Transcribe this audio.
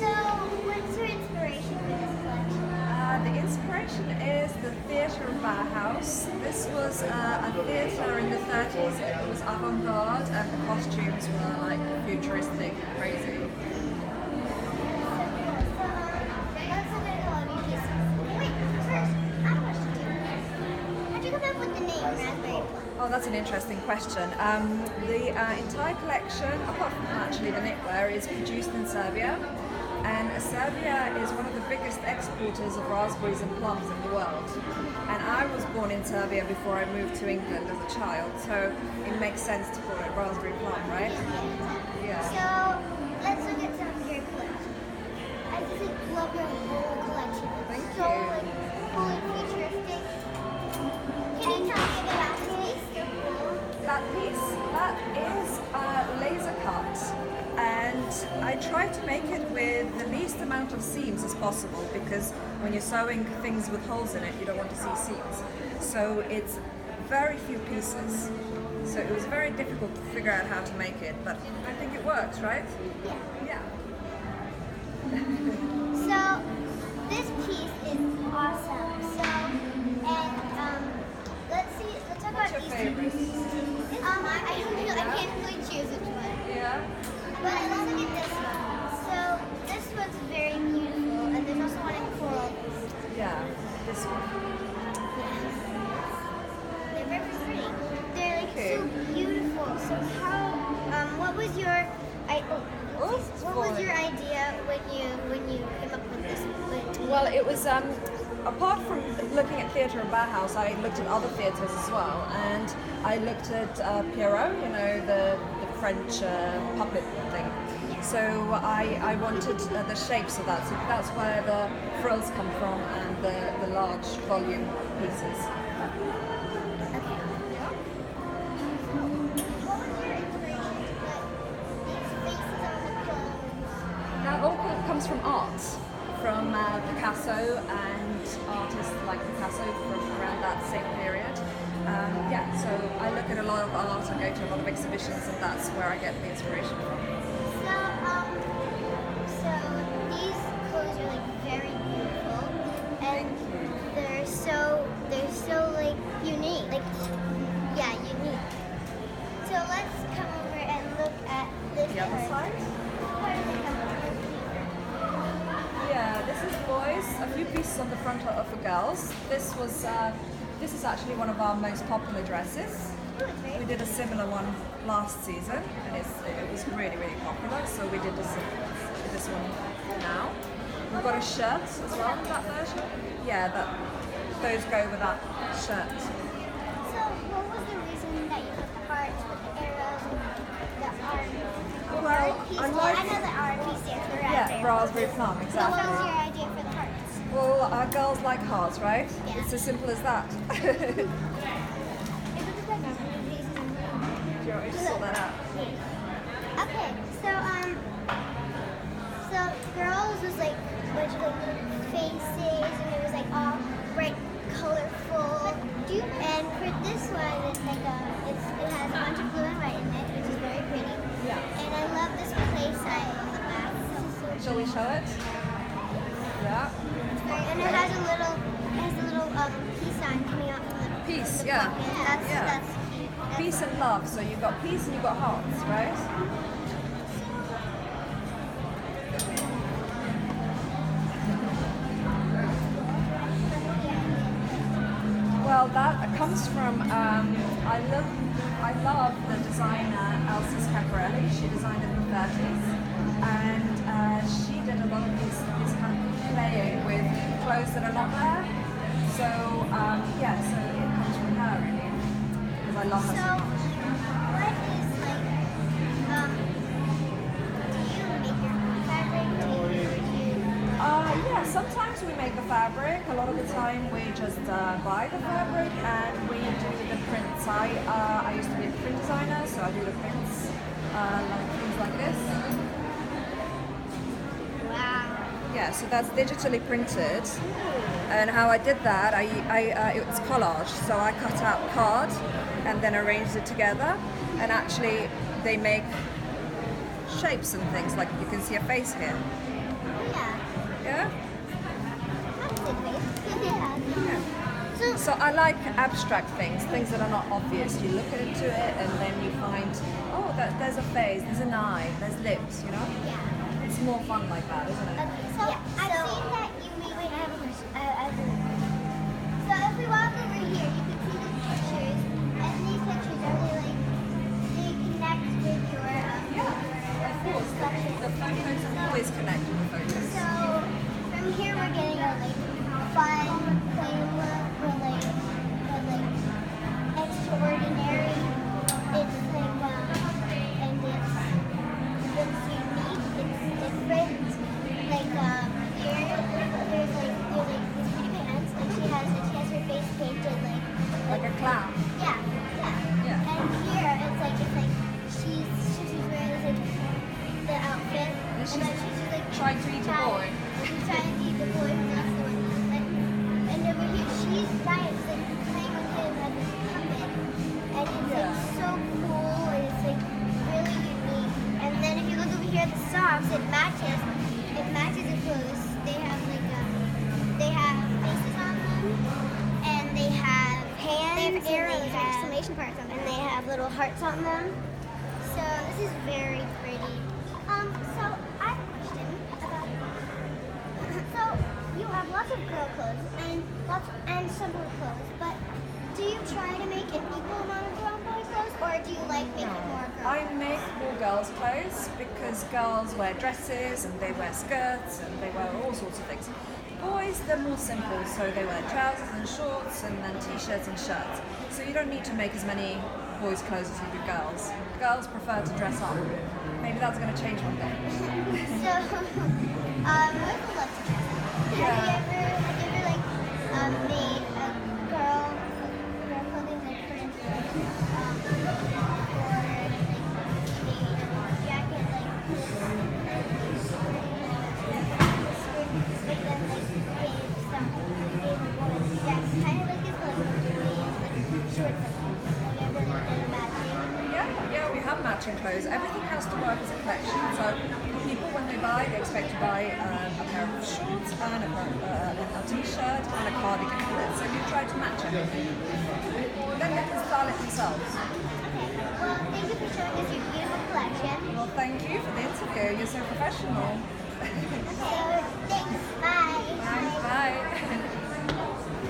So, what's your inspiration for this collection? The inspiration is the theatre of Bauhaus. This was a theatre in the 30s. It was avant-garde and the costumes were like futuristic, crazy. Oh, that's an interesting question. The entire collection, apart from actually the knitwear, is produced in Serbia. And Serbia is one of the biggest exporters of raspberries and plums in the world. And I was born in Serbia before I moved to England as a child, so it makes sense to call it raspberry plum, right? Yeah. So, let's look at some of your collection. I just love your whole collection. It's so fully futuristic. Can you tell me about this piece? That piece, that is laser cut, and I try to make it with the least amount of seams as possible, because when you're sewing things with holes in it, you don't want to see seams. So it's very few pieces. So it was very difficult to figure out how to make it, but I think it works, right? Yeah. Yeah. So, this piece is awesome. So, and let's talk What's about your these favorite? I don't know, I can't really choose which one. Yeah. But let's look at this one. So, this one's very beautiful, and there's also one in coral. Yeah, this one. They're very pretty. They're like Okay. so beautiful. So how? What was your? What was your idea when you came up with this? Well, it was apart from looking at theatre in Bauhaus, I looked at other theatres as well, and I looked at Pierrot, you know, the French puppet thing. So I wanted the shapes of that. So that's where the frills come from and the large volume pieces. Okay. What was your inspiration to put these faces on the clothes? That all comes from art, from Picasso and artists like Picasso from around that same period. Yeah, so I look at a lot of art, I go to a lot of exhibitions, and that's where I get the inspiration from. So these clothes are like very beautiful, and they're so like unique, unique. So let's come over and look at this The other part. side? Where do they come from? Yeah, this is boys. A few pieces on the front are for girls. This is actually one of our most popular dresses. Oh, it's very We did a similar one last season, and it was really, really popular. So we did this one now. We've got a shirt as well in that version. Yeah, those go with that shirt. So what was the reason that you put the hearts with the arrows and the art? Well, I know the RP stands for Yeah, raspberry plum, So what exactly. was your idea for the hearts? Well, our girls like hearts, right? Yeah. It's as simple as that. Do you want me to sort that out? Okay, so girls was like bunch of faces, and it was like all bright, colorful. And for this one, it's like it has a bunch of blue and white in it, which is very pretty. Yeah. And I love this play sign on the back. Shall we show it? Yeah. And it has a little peace sign coming out from the Peace, the yeah. pocket. Yeah. That's cute. Peace and love. So you've got peace and you've got hearts, right? Well, that comes from I love the designer Elsa Schiaparelli. She designed it in the 30s, and she did a lot of this kind of playing with clothes that are not there. So yeah, so it comes from her really, because I love her So, so much. what is like, do you make your own fabric? Yeah, sometimes we make the fabric. A lot of the time we just buy the fabric and we do the prints. I used to be a print designer, so I do the prints, like things like this. Wow. Yeah, so that's digitally printed. And how I did that, it's collage. So I cut out card and then arranged it together. And actually, they make shapes and things. Like you can see a face here. Yeah. Yeah? That's a good way. Yeah. So I like abstract things that are not obvious. You look into it and then you find, oh, there's a face, there's an eye, there's lips, you know? Yeah. It's more fun like that, isn't it? So I've seen that you make. Wait, I have a question. So if we walk over here, you can see the pictures, and these pictures are really they connect with your Of course, the photos always connect with the photos. So from here we're getting a fun, plain look, or extraordinary. It's and it's unique. It's different. Here there's these pretty pants, and she has her face painted Like a clown. yeah. And here she's wearing the outfit, And she's she's trying to eat a boy. She's trying to eat the boy from last one. And over here, she's giant, playing with him as a puppet. And it's so cool, and it's really unique. And then if you look over here at the socks, it matches the clothes. They have faces on them, and they have hands, they have arrows, exclamation marks on them, and they have little hearts on them. So this is very pretty. So I have a question about. So you have lots of girl clothes and some boy clothes, but do you try to make an equal amount of girl and boy clothes, or do you like making more girl? I make more girls' clothes because girls wear dresses and they wear skirts and they wear all sorts of things. Boys, they're more simple, so they wear trousers and shorts and then t-shirts and shirts. So you don't need to make as many boys' clothes as you do girls. Girls prefer to dress up. Maybe that's going to change one day. So, boys would love to dress up. Yeah. Have you ever made a girl clothing, for instance, or a jacket kind of like this, shorts. Yeah, we have matching clothes. Everything has to work as a collection. So people, when they buy, they expect to buy a pair of shorts and a t-shirt and a cardigan. So you try to match everything. Then they can style it themselves. Well, thank you for showing us your beautiful collection. Well, thank you for the interview. You're so professional. Okay, thanks. Bye. Bye. Bye.